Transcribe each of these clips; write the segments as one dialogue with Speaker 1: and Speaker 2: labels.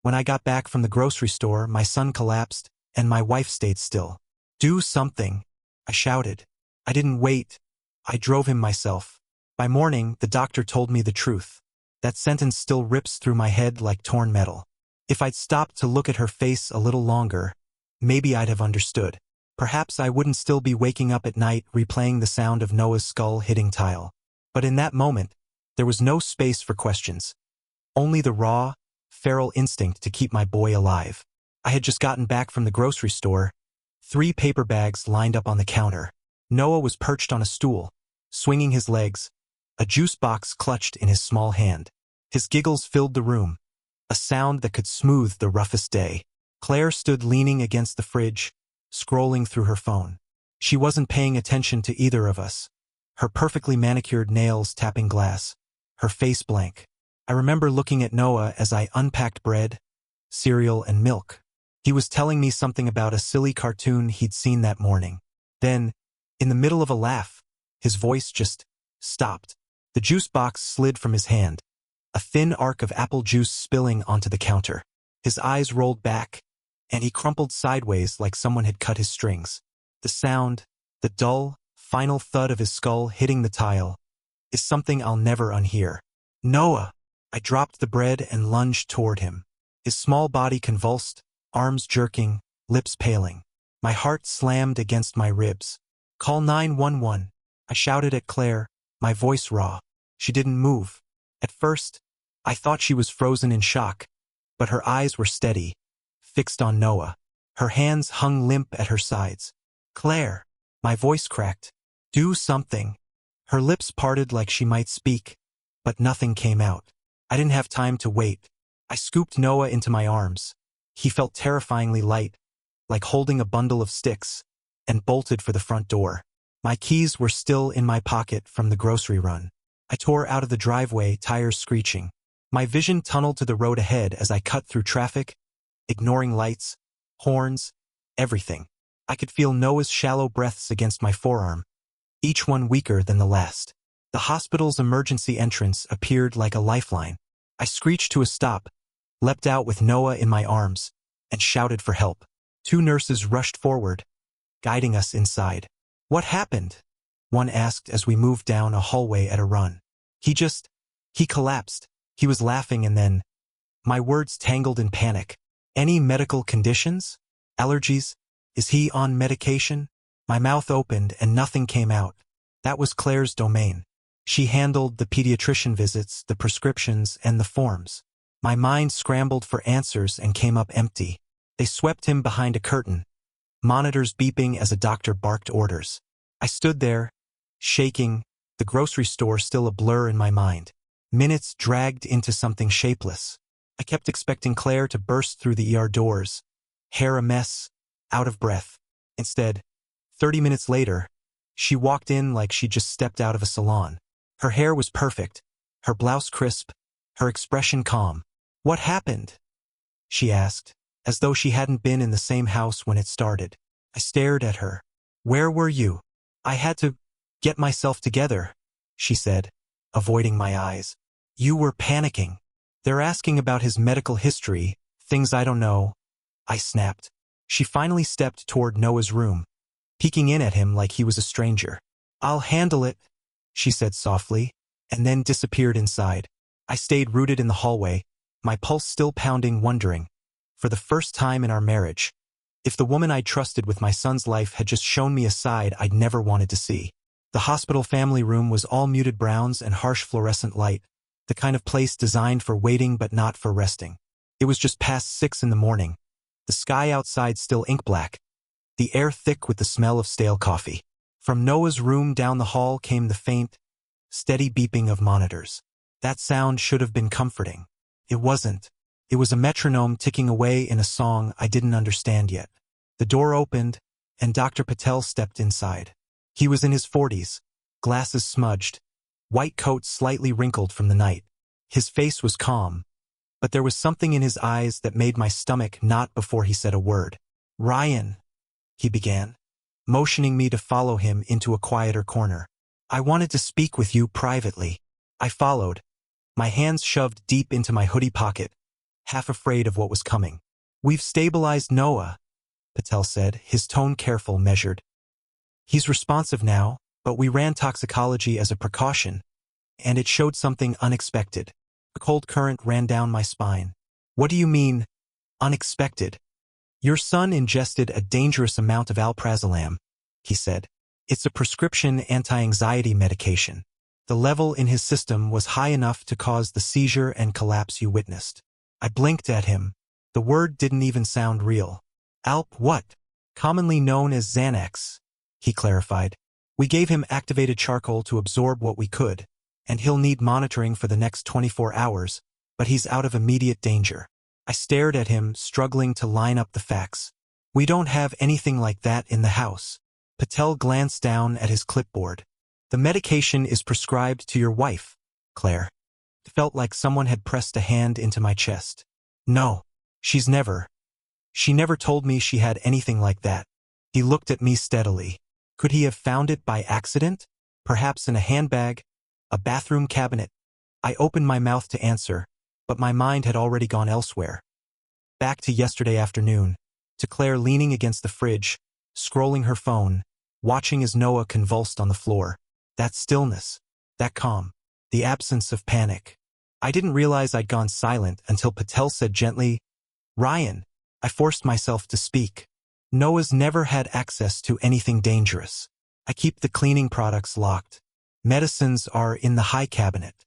Speaker 1: When I got back from the grocery store, my son collapsed, and my wife stayed still. "Do something," I shouted. I didn't wait. I drove him myself. By morning, the doctor told me the truth. That sentence still rips through my head like torn metal. If I'd stopped to look at her face a little longer, maybe I'd have understood. Perhaps I wouldn't still be waking up at night replaying the sound of Noah's skull hitting tile. But in that moment, there was no space for questions. Only the raw, feral instinct to keep my boy alive. I had just gotten back from the grocery store. 3 paper bags lined up on the counter. Noah was perched on a stool, swinging his legs, a juice box clutched in his small hand. His giggles filled the room, a sound that could smooth the roughest day. Claire stood leaning against the fridge, scrolling through her phone. She wasn't paying attention to either of us, her perfectly manicured nails tapping glass, her face blank. I remember looking at Noah as I unpacked bread, cereal, and milk. He was telling me something about a silly cartoon he'd seen that morning. Then, in the middle of a laugh, his voice just stopped. The juice box slid from his hand, a thin arc of apple juice spilling onto the counter. His eyes rolled back, and he crumpled sideways like someone had cut his strings. The sound, the dull, final thud of his skull hitting the tile, is something I'll never unhear. "Noah!" I dropped the bread and lunged toward him. His small body convulsed, arms jerking, lips paling. My heart slammed against my ribs. "Call 911. I shouted at Claire, my voice raw. She didn't move. At first, I thought she was frozen in shock, but her eyes were steady, fixed on Noah. Her hands hung limp at her sides. "Claire!" My voice cracked. "Do something." Her lips parted like she might speak, but nothing came out. I didn't have time to wait. I scooped Noah into my arms. He felt terrifyingly light, like holding a bundle of sticks, and bolted for the front door. My keys were still in my pocket from the grocery run. I tore out of the driveway, tires screeching. My vision tunneled to the road ahead as I cut through traffic, ignoring lights, horns, everything. I could feel Noah's shallow breaths against my forearm, each one weaker than the last. The hospital's emergency entrance appeared like a lifeline. I screeched to a stop, leapt out with Noah in my arms, and shouted for help. 2 nurses rushed forward, guiding us inside. "What happened?" one asked as we moved down a hallway at a run. He collapsed. He was laughing and then, my words tangled in panic. "Any medical conditions? Allergies? Is he on medication?" My mouth opened and nothing came out. That was Claire's domain. She handled the pediatrician visits, the prescriptions, and the forms. My mind scrambled for answers and came up empty. They swept him behind a curtain, monitors beeping as a doctor barked orders. I stood there, shaking, the grocery store still a blur in my mind. Minutes dragged into something shapeless. I kept expecting Claire to burst through the ER doors, hair a mess, out of breath. Instead, 30 minutes later, she walked in like she'd just stepped out of a salon. Her hair was perfect, her blouse crisp, her expression calm. "What happened?" she asked, as though she hadn't been in the same house when it started. I stared at her. "Where were you?" "I had to get myself together," she said, avoiding my eyes. "You were panicking. They're asking about his medical history, things I don't know," I snapped. She finally stepped toward Noah's room, peeking in at him like he was a stranger. "I'll handle it," she said softly, and then disappeared inside. I stayed rooted in the hallway, my pulse still pounding, wondering, for the first time in our marriage, if the woman I trusted with my son's life had just shown me a side I'd never wanted to see. The hospital family room was all muted browns and harsh fluorescent light, the kind of place designed for waiting but not for resting. It was just past 6 in the morning, the sky outside still ink black, the air thick with the smell of stale coffee. From Noah's room down the hall came the faint, steady beeping of monitors. That sound should have been comforting. It wasn't. It was a metronome ticking away in a song I didn't understand yet. The door opened, and Dr. Patel stepped inside. He was in his 40s, glasses smudged, white coat slightly wrinkled from the night. His face was calm, but there was something in his eyes that made my stomach knot before he said a word. "Ryan," he began, motioning me to follow him into a quieter corner. "I wanted to speak with you privately." I followed, my hands shoved deep into my hoodie pocket, half afraid of what was coming. "We've stabilized Noah," Patel said, his tone careful, measured. "He's responsive now, but we ran toxicology as a precaution, and it showed something unexpected." A cold current ran down my spine. "What do you mean, unexpected?" "Your son ingested a dangerous amount of alprazolam," he said. "It's a prescription anti-anxiety medication. The level in his system was high enough to cause the seizure and collapse you witnessed." I blinked at him. The word didn't even sound real. "Alp what?" "Commonly known as Xanax," he clarified. "We gave him activated charcoal to absorb what we could, and he'll need monitoring for the next 24 hours, but he's out of immediate danger." I stared at him, struggling to line up the facts. "We don't have anything like that in the house." Patel glanced down at his clipboard. "The medication is prescribed to your wife, Claire." It felt like someone had pressed a hand into my chest. "No, she never told me she had anything like that." He looked at me steadily. "Could he have found it by accident? Perhaps in a handbag? A bathroom cabinet?" I opened my mouth to answer, but my mind had already gone elsewhere. Back to yesterday afternoon, to Claire leaning against the fridge, scrolling her phone, watching as Noah convulsed on the floor. That stillness, that calm, the absence of panic. I didn't realize I'd gone silent until Patel said gently, "Ryan." I forced myself to speak. "Noah's never had access to anything dangerous. I keep the cleaning products locked. Medicines are in the high cabinet.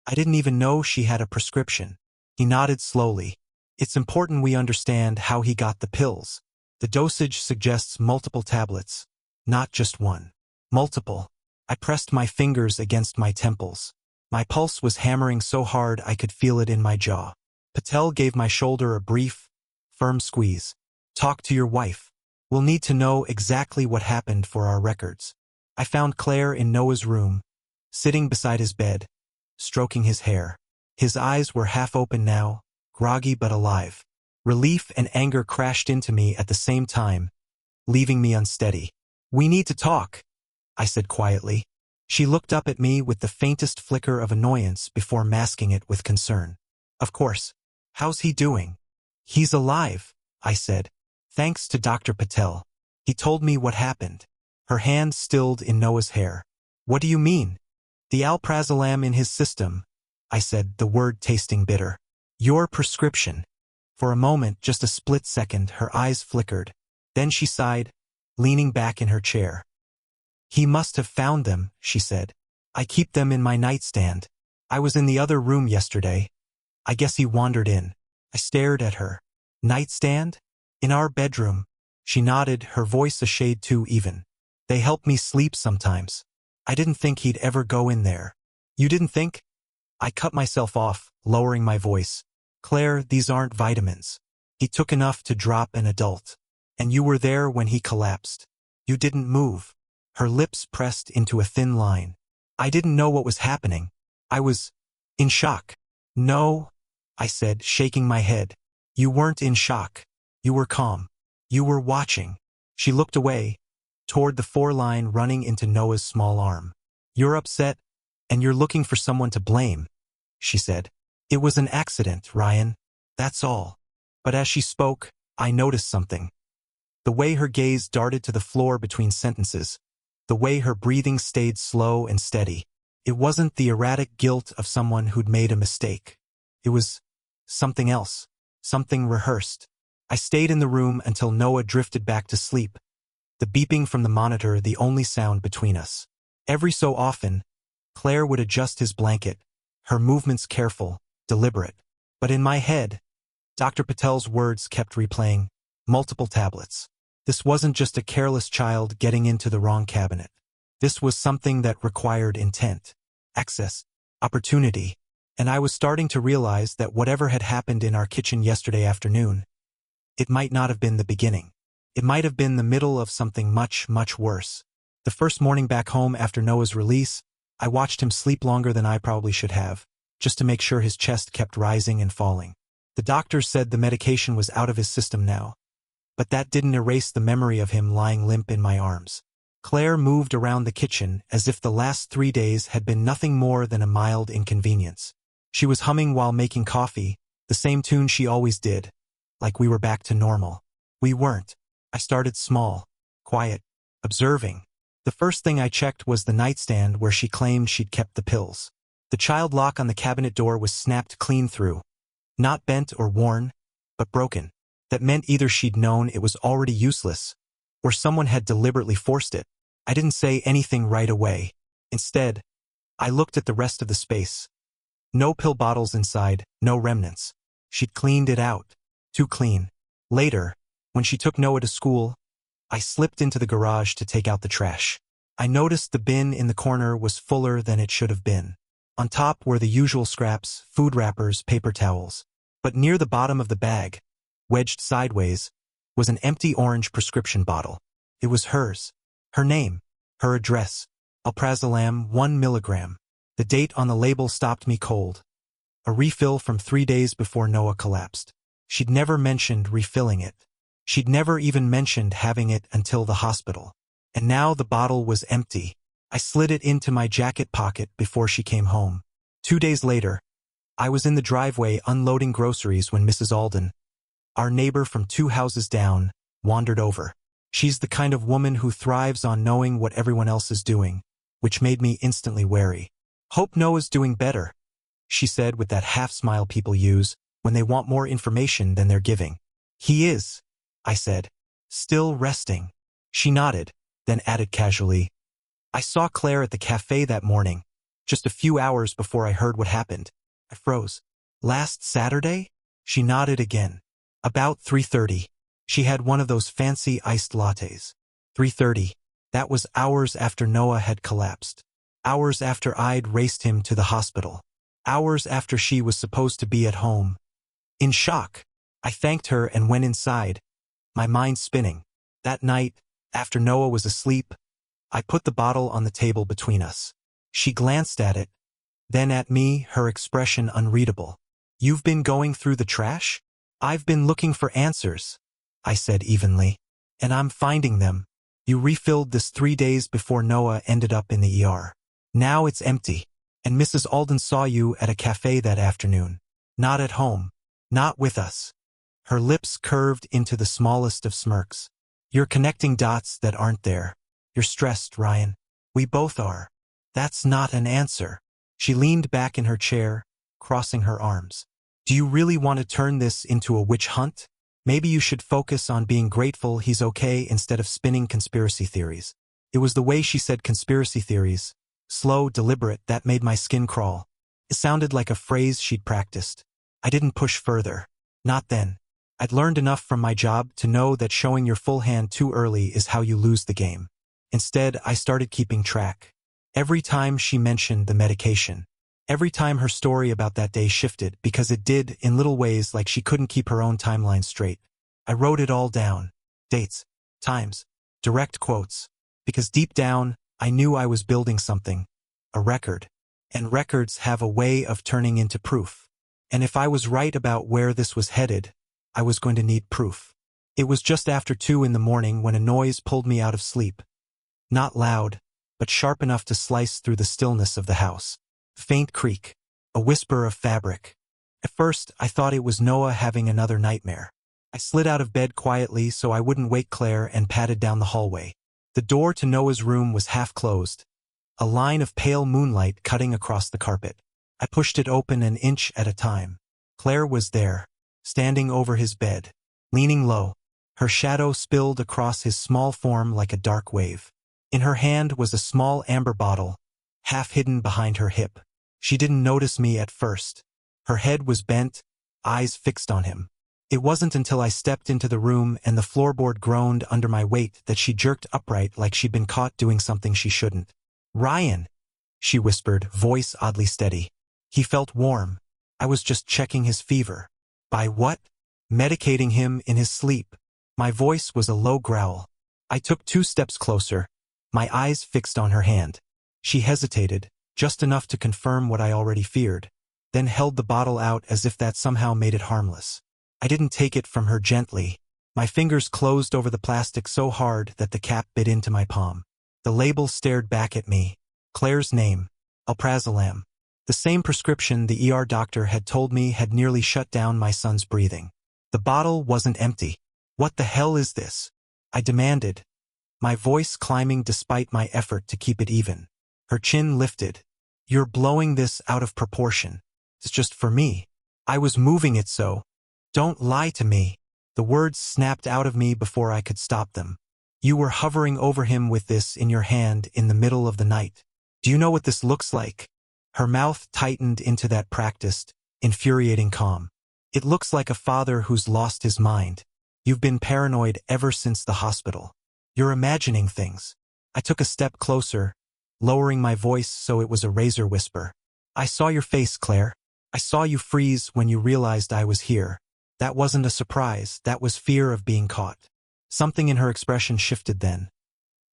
Speaker 1: I didn't even know she had a prescription." He nodded slowly. "It's important we understand how he got the pills. The dosage suggests multiple tablets, not just one." "Multiple." I pressed my fingers against my temples. My pulse was hammering so hard I could feel it in my jaw. Patel gave my shoulder a brief, firm squeeze. "Talk to your wife. We'll need to know exactly what happened for our records." I found Claire in Noah's room, sitting beside his bed, stroking his hair. His eyes were half open now, groggy but alive. Relief and anger crashed into me at the same time, leaving me unsteady. "We need to talk," I said quietly. She looked up at me with the faintest flicker of annoyance before masking it with concern. "Of course. How's he doing?" "He's alive," I said. "Thanks to Dr. Patel. He told me what happened." Her hand stilled in Noah's hair. "What do you mean?" "The alprazolam in his system," I said, the word tasting bitter. "Your prescription." For a moment, just a split second, her eyes flickered. Then she sighed, leaning back in her chair. "He must have found them," she said. "I keep them in my nightstand. I was in the other room yesterday. I guess he wandered in." I stared at her. "Nightstand?" "In our bedroom." She nodded, her voice a shade too even. "They help me sleep sometimes. I didn't think he'd ever go in there." "You didn't think?" I cut myself off, lowering my voice. "Claire, these aren't vitamins. He took enough to drop an adult. And you were there when he collapsed. You didn't move." Her lips pressed into a thin line. "I didn't know what was happening. I was in shock." "No," I said, shaking my head. "You weren't in shock. You were calm. You were watching." She looked away, toward the foreline running into Noah's small arm. "You're upset, and you're looking for someone to blame," she said. "It was an accident, Ryan. That's all." But as she spoke, I noticed something. The way her gaze darted to the floor between sentences, the way her breathing stayed slow and steady. It wasn't the erratic guilt of someone who'd made a mistake. It was something else, something rehearsed. I stayed in the room until Noah drifted back to sleep, the beeping from the monitor the only sound between us. Every so often, Claire would adjust his blanket, her movements careful, deliberate. But in my head, Dr. Patel's words kept replaying, multiple tablets. This wasn't just a careless child getting into the wrong cabinet. This was something that required intent, access, opportunity, and I was starting to realize that whatever had happened in our kitchen yesterday afternoon, it might not have been the beginning. It might have been the middle of something much, much worse. The first morning back home after Noah's release, I watched him sleep longer than I probably should have, just to make sure his chest kept rising and falling. The doctors said the medication was out of his system now, but that didn't erase the memory of him lying limp in my arms. Claire moved around the kitchen as if the last 3 days had been nothing more than a mild inconvenience. She was humming while making coffee, The same tune she always did. Like we were back to normal. We weren't. I started small, quiet, observing. The first thing I checked was the nightstand where she claimed she'd kept the pills. The child lock on the cabinet door was snapped clean through. Not bent or worn, but broken. That meant either she'd known it was already useless, or someone had deliberately forced it. I didn't say anything right away. Instead, I looked at the rest of the space. No pill bottles inside, no remnants. She'd cleaned it out. Too clean. Later, when she took Noah to school, I slipped into the garage to take out the trash. I noticed the bin in the corner was fuller than it should have been. On top were the usual scraps, food wrappers, paper towels. But near the bottom of the bag, wedged sideways, was an empty orange prescription bottle. It was hers. Her name. Her address. Alprazolam 1 milligram. The date on the label stopped me cold. A refill from 3 days before Noah collapsed. She'd never mentioned refilling it. She'd never even mentioned having it until the hospital. And now the bottle was empty. I slid it into my jacket pocket before she came home. 2 days later, I was in the driveway unloading groceries when Mrs. Alden, our neighbor from 2 houses down, wandered over. She's the kind of woman who thrives on knowing what everyone else is doing, which made me instantly wary. "Hope Noah's doing better," she said with that half-smile people use when they want more information than they're giving. "He is," I said. "Still resting." She nodded, then added casually, "I saw Claire at the cafe that morning, just a few hours before I heard what happened." I froze. "Last Saturday?" She nodded again. "About 3:30. She had one of those fancy iced lattes." 3:30. That was hours after Noah had collapsed. Hours after I'd raced him to the hospital. Hours after she was supposed to be at home. In shock, I thanked her and went inside, my mind spinning. That night, after Noah was asleep, I put the bottle on the table between us. She glanced at it, then at me, her expression unreadable. "You've been going through the trash?" "I've been looking for answers," I said evenly. "And I'm finding them. You refilled this 3 days before Noah ended up in the ER. Now it's empty. And Mrs. Alden saw you at a cafe that afternoon. Not at home. Not with us." Her lips curved into the smallest of smirks. "You're connecting dots that aren't there. You're stressed, Ryan. We both are." "That's not an answer." She leaned back in her chair, crossing her arms. "Do you really want to turn this into a witch hunt? Maybe you should focus on being grateful he's okay instead of spinning conspiracy theories." It was the way she said conspiracy theories, slow, deliberate, that made my skin crawl. It sounded like a phrase she'd practiced. I didn't push further. Not then. I'd learned enough from my job to know that showing your full hand too early is how you lose the game. Instead, I started keeping track. Every time she mentioned the medication. Every time her story about that day shifted, because it did, in little ways, like she couldn't keep her own timeline straight. I wrote it all down. Dates, times, direct quotes. Because deep down, I knew I was building something. A record. And records have a way of turning into proof. And if I was right about where this was headed, I was going to need proof. It was just after 2 in the morning when a noise pulled me out of sleep. Not loud, but sharp enough to slice through the stillness of the house. Faint creak. A whisper of fabric. At first, I thought it was Noah having another nightmare. I slid out of bed quietly so I wouldn't wake Claire and padded down the hallway. The door to Noah's room was half closed, a line of pale moonlight cutting across the carpet. I pushed it open an inch at a time. Claire was there, standing over his bed, leaning low. Her shadow spilled across his small form like a dark wave. In her hand was a small amber bottle, half hidden behind her hip. She didn't notice me at first. Her head was bent, eyes fixed on him. It wasn't until I stepped into the room and the floorboard groaned under my weight that she jerked upright like she'd been caught doing something she shouldn't. "Ryan," she whispered, voice oddly steady. He felt warm. I was just checking his fever. By what? Medicating him in his sleep. My voice was a low growl. I took 2 steps closer, my eyes fixed on her hand. She hesitated, just enough to confirm what I already feared, then held the bottle out as if that somehow made it harmless. I didn't take it from her gently. My fingers closed over the plastic so hard that the cap bit into my palm. The label stared back at me. Claire's name. Alprazolam. The same prescription the ER doctor had told me had nearly shut down my son's breathing. The bottle wasn't empty. "What the hell is this?" I demanded, my voice climbing despite my effort to keep it even. Her chin lifted. "You're blowing this out of proportion. It's just for me. I was moving it so. Don't lie to me." The words snapped out of me before I could stop them. "You were hovering over him with this in your hand in the middle of the night. Do you know what this looks like?" Her mouth tightened into that practiced, infuriating calm. "It looks like a father who's lost his mind. You've been paranoid ever since the hospital. You're imagining things." I took a step closer, lowering my voice so it was a razor whisper. "I saw your face, Claire. I saw you freeze when you realized I was here. That wasn't a surprise, that was fear of being caught." Something in her expression shifted then.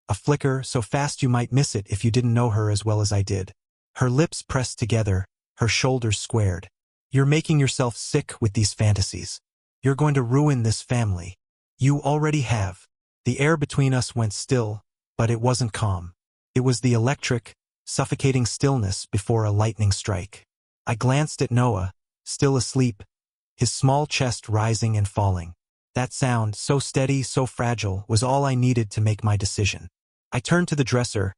Speaker 1: A flicker so fast you might miss it if you didn't know her as well as I did. Her lips pressed together, her shoulders squared. "You're making yourself sick with these fantasies. You're going to ruin this family. You already have." The air between us went still, but it wasn't calm. It was the electric, suffocating stillness before a lightning strike. I glanced at Noah, still asleep, his small chest rising and falling. That sound, so steady, so fragile, was all I needed to make my decision. I turned to the dresser,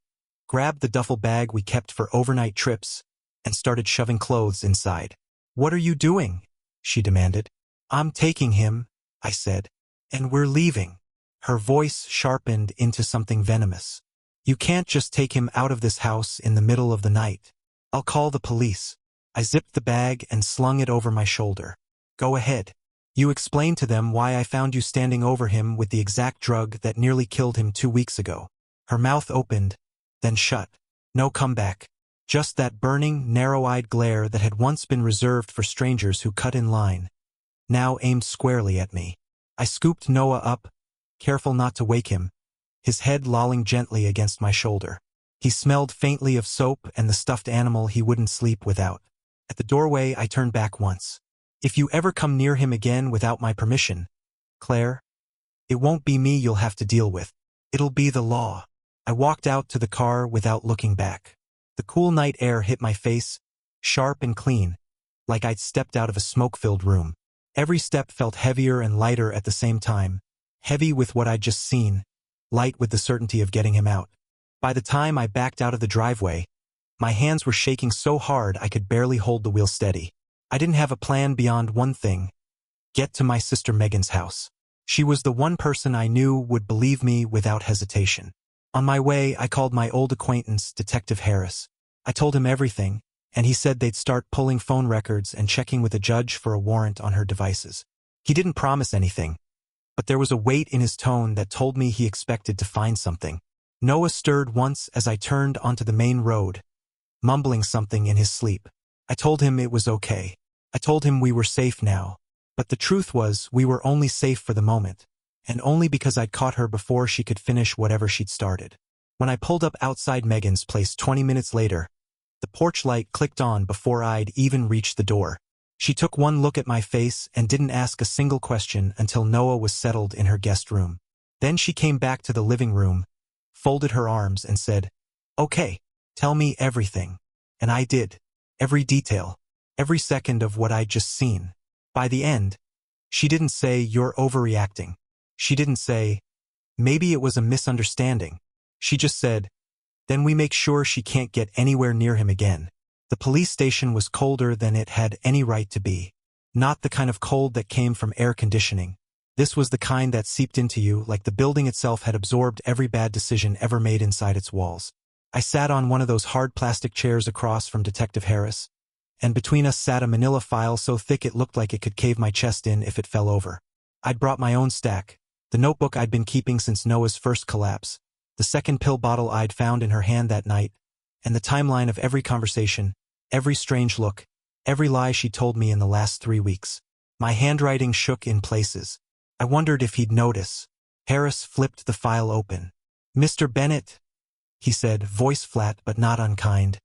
Speaker 1: grabbed the duffel bag we kept for overnight trips, and started shoving clothes inside. "What are you doing?" she demanded. "I'm taking him," I said. "And we're leaving." Her voice sharpened into something venomous. "You can't just take him out of this house in the middle of the night. I'll call the police." I zipped the bag and slung it over my shoulder. "Go ahead. You explain to them why I found you standing over him with the exact drug that nearly killed him 2 weeks ago." Her mouth opened, then shut. No comeback. Just that burning, narrow-eyed glare that had once been reserved for strangers who cut in line, now aimed squarely at me. I scooped Noah up, careful not to wake him, his head lolling gently against my shoulder. He smelled faintly of soap and the stuffed animal he wouldn't sleep without. At the doorway, I turned back once. "If you ever come near him again without my permission, Claire, it won't be me you'll have to deal with. It'll be the law." I walked out to the car without looking back. The cool night air hit my face, sharp and clean, like I'd stepped out of a smoke-filled room. Every step felt heavier and lighter at the same time, heavy with what I'd just seen, light with the certainty of getting him out. By the time I backed out of the driveway, my hands were shaking so hard I could barely hold the wheel steady. I didn't have a plan beyond one thing: get to my sister Megan's house. She was the one person I knew would believe me without hesitation. On my way, I called my old acquaintance, Detective Harris. I told him everything, and he said they'd start pulling phone records and checking with a judge for a warrant on her devices. He didn't promise anything, but there was a weight in his tone that told me he expected to find something. Noah stirred once as I turned onto the main road, mumbling something in his sleep. I told him it was okay. I told him we were safe now, but the truth was we were only safe for the moment, and only because I'd caught her before she could finish whatever she'd started. When I pulled up outside Megan's place 20 minutes later, the porch light clicked on before I'd even reached the door. She took one look at my face and didn't ask a single question until Noah was settled in her guest room. Then she came back to the living room, folded her arms and said, "Okay, tell me everything." And I did. Every detail. Every second of what I'd just seen. By the end, she didn't say, "You're overreacting." She didn't say, "Maybe it was a misunderstanding." She just said, "Then we make sure she can't get anywhere near him again." The police station was colder than it had any right to be. Not the kind of cold that came from air conditioning. This was the kind that seeped into you like the building itself had absorbed every bad decision ever made inside its walls. I sat on one of those hard plastic chairs across from Detective Harris, and between us sat a manila file so thick it looked like it could cave my chest in if it fell over. I'd brought my own stack, the notebook I'd been keeping since Noah's first collapse, the second pill bottle I'd found in her hand that night, and the timeline of every conversation, every strange look, every lie she told me in the last 3 weeks. My handwriting shook in places. I wondered if he'd notice. Harris flipped the file open. "Mr. Bennett," he said, voice flat but not unkind.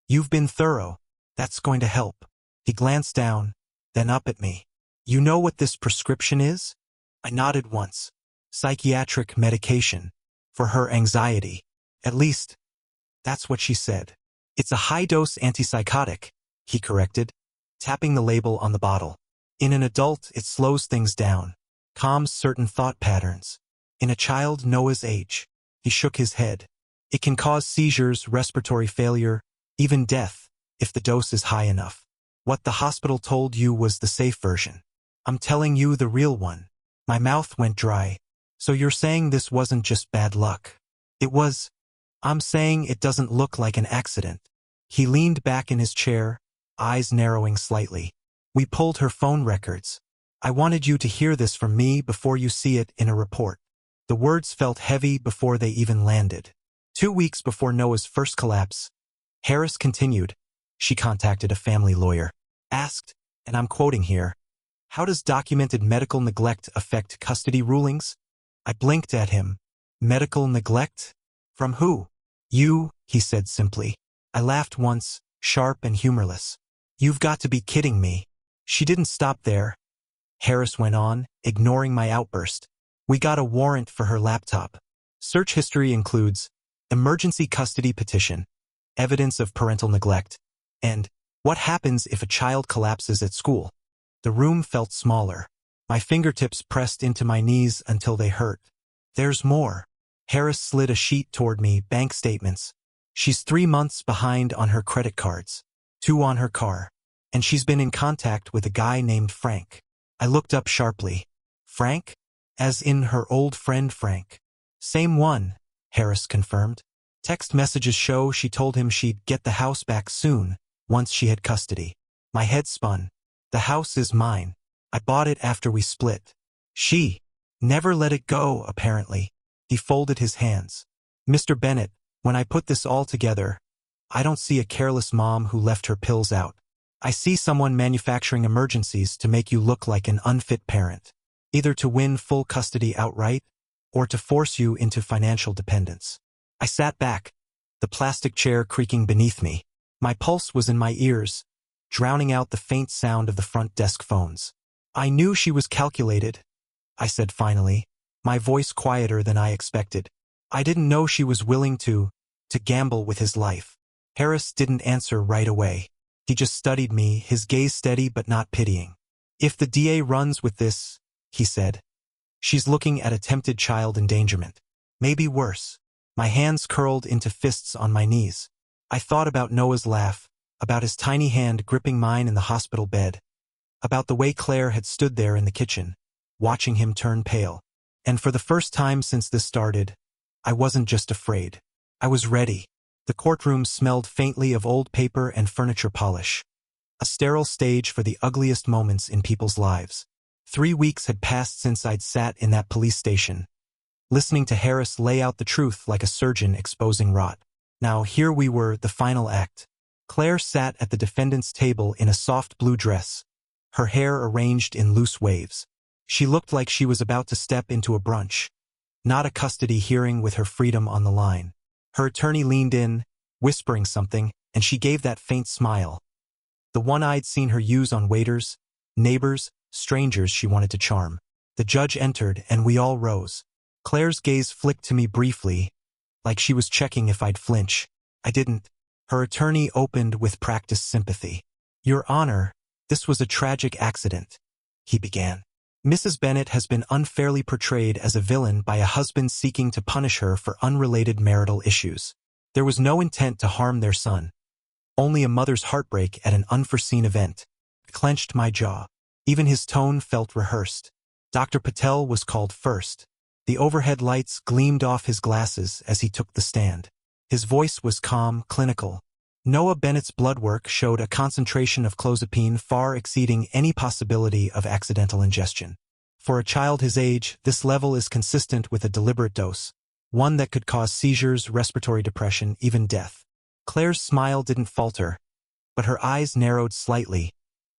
Speaker 1: "You've been thorough. That's going to help." He glanced down, then up at me. "You know what this prescription is?" I nodded once. "Psychiatric medication. For her anxiety. At least, that's what she said. It's a high-dose antipsychotic, he corrected, tapping the label on the bottle. In an adult, it slows things down, calms certain thought patterns. In a child Noah's age, he shook his head. It can cause seizures, respiratory failure, even death, if the dose is high enough. What the hospital told you was the safe version. I'm telling you the real one. My mouth went dry. So you're saying this wasn't just bad luck? It was. I'm saying it doesn't look like an accident. He leaned back in his chair, eyes narrowing slightly. We pulled her phone records. I wanted you to hear this from me before you see it in a report. The words felt heavy before they even landed. 2 weeks before Noah's first collapse, Harris continued. She contacted a family lawyer. Asked, and I'm quoting here, "How does documented medical neglect affect custody rulings?" I blinked at him. Medical neglect? From who? You, he said simply. I laughed once, sharp and humorless. You've got to be kidding me. She didn't stop there. Harris went on, ignoring my outburst. We got a warrant for her laptop. Search history includes emergency custody petition, evidence of parental neglect, and what happens if a child collapses at school. The room felt smaller. My fingertips pressed into my knees until they hurt. There's more. Harris slid a sheet toward me, bank statements. She's 3 months behind on her credit cards, 2 on her car, and she's been in contact with a guy named Frank. I looked up sharply. Frank? As in her old friend Frank. Same one, Harris confirmed. Text messages show she told him she'd get the house back soon, once she had custody. My head spun. The house is mine. I bought it after we split. She never let it go, apparently. He folded his hands. Mr. Bennett, when I put this all together, I don't see a careless mom who left her pills out. I see someone manufacturing emergencies to make you look like an unfit parent, either to win full custody outright or to force you into financial dependence. I sat back, the plastic chair creaking beneath me. My pulse was in my ears, drowning out the faint sound of the front desk phones. I knew she was calculated, I said finally, my voice quieter than I expected. I didn't know she was willing to gamble with his life. Harris didn't answer right away. He just studied me, his gaze steady but not pitying. If the DA runs with this, he said, she's looking at attempted child endangerment. Maybe worse. My hands curled into fists on my knees. I thought about Noah's laugh, about his tiny hand gripping mine in the hospital bed, about the way Claire had stood there in the kitchen, watching him turn pale. And for the first time since this started, I wasn't just afraid. I was ready. The courtroom smelled faintly of old paper and furniture polish. A sterile stage for the ugliest moments in people's lives. 3 weeks had passed since I'd sat in that police station, listening to Harris lay out the truth like a surgeon exposing rot. Now here we were, the final act. Claire sat at the defendant's table in a soft blue dress, her hair arranged in loose waves. She looked like she was about to step into a brunch, not a custody hearing with her freedom on the line. Her attorney leaned in, whispering something, and she gave that faint smile. The one I'd seen her use on waiters, neighbors, strangers she wanted to charm. The judge entered, and we all rose. Claire's gaze flicked to me briefly, like she was checking if I'd flinch. I didn't. Her attorney opened with practiced sympathy. Your Honor, this was a tragic accident, he began. Mrs. Bennett has been unfairly portrayed as a villain by a husband seeking to punish her for unrelated marital issues. There was no intent to harm their son. Only a mother's heartbreak at an unforeseen event. I clenched my jaw. Even his tone felt rehearsed. Dr. Patel was called first. The overhead lights gleamed off his glasses as he took the stand. His voice was calm, clinical. Noah Bennett's blood work showed a concentration of clozapine far exceeding any possibility of accidental ingestion. For a child his age, this level is consistent with a deliberate dose, one that could cause seizures, respiratory depression, even death. Claire's smile didn't falter, but her eyes narrowed slightly,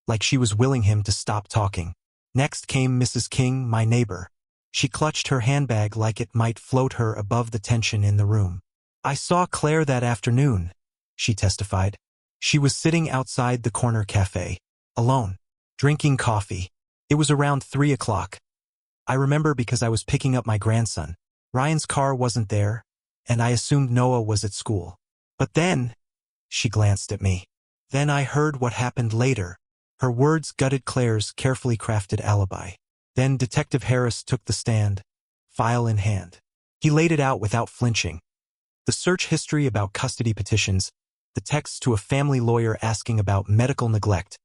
Speaker 1: like she was willing him to stop talking. Next came Mrs. King, my neighbor. She clutched her handbag like it might float her above the tension in the room. I saw Claire that afternoon, she testified. She was sitting outside the corner cafe, alone, drinking coffee. It was around 3 o'clock. I remember because I was picking up my grandson. Ryan's car wasn't there, and I assumed Noah was at school. But then, She glanced at me. Then I heard what happened later. Her words gutted Claire's carefully crafted alibi. Then Detective Harris took the stand, file in hand. He laid it out without flinching. The search history about custody petitions, the texts to a family lawyer asking about medical neglect,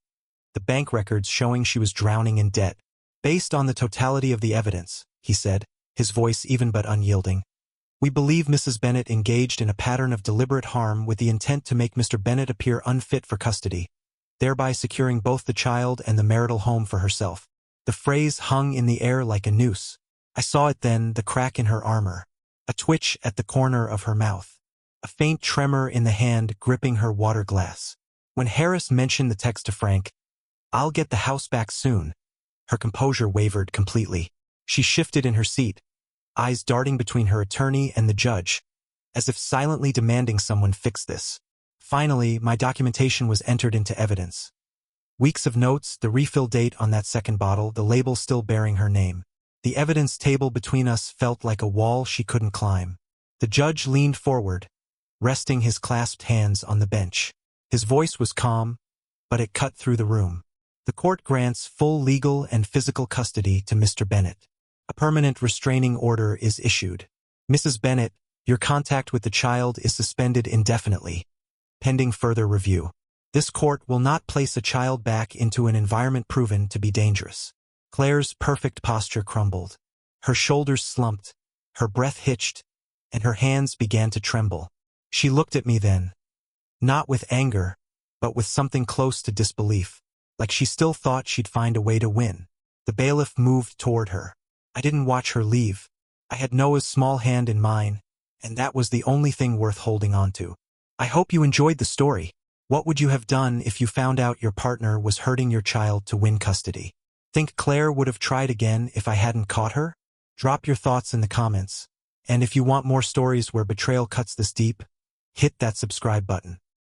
Speaker 1: the bank records showing she was drowning in debt. Based on the totality of the evidence, he said, his voice even but unyielding, we believe Mrs. Bennett engaged in a pattern of deliberate harm with the intent to make Mr. Bennett appear unfit for custody, thereby securing both the child and the marital home for herself. The phrase hung in the air like a noose. I saw it then, the crack in her armor, a twitch at the corner of her mouth, a faint tremor in the hand gripping her water glass. When Harris mentioned the text to Frank, "I'll get the house back soon," her composure wavered completely. She shifted in her seat, eyes darting between her attorney and the judge, as if silently demanding someone fix this. Finally, my documentation was entered into evidence. Weeks of notes, the refill date on that second bottle, the label still bearing her name. The evidence table between us felt like a wall she couldn't climb. The judge leaned forward, resting his clasped hands on the bench. His voice was calm, but it cut through the room. The court grants full legal and physical custody to Mr. Bennett. A permanent restraining order is issued. Mrs. Bennett, your contact with the child is suspended indefinitely, pending further review. This court will not place a child back into an environment proven to be dangerous. Claire's perfect posture crumbled. Her shoulders slumped, her breath hitched, and her hands began to tremble. She looked at me then, not with anger, but with something close to disbelief, like she still thought she'd find a way to win. The bailiff moved toward her. I didn't watch her leave. I had Noah's small hand in mine, and that was the only thing worth holding on to. I hope you enjoyed the story. What would you have done if you found out your partner was hurting your child to win custody? Think Claire would have tried again if I hadn't caught her? Drop your thoughts in the comments. And if you want more stories where betrayal cuts this deep, hit that subscribe button.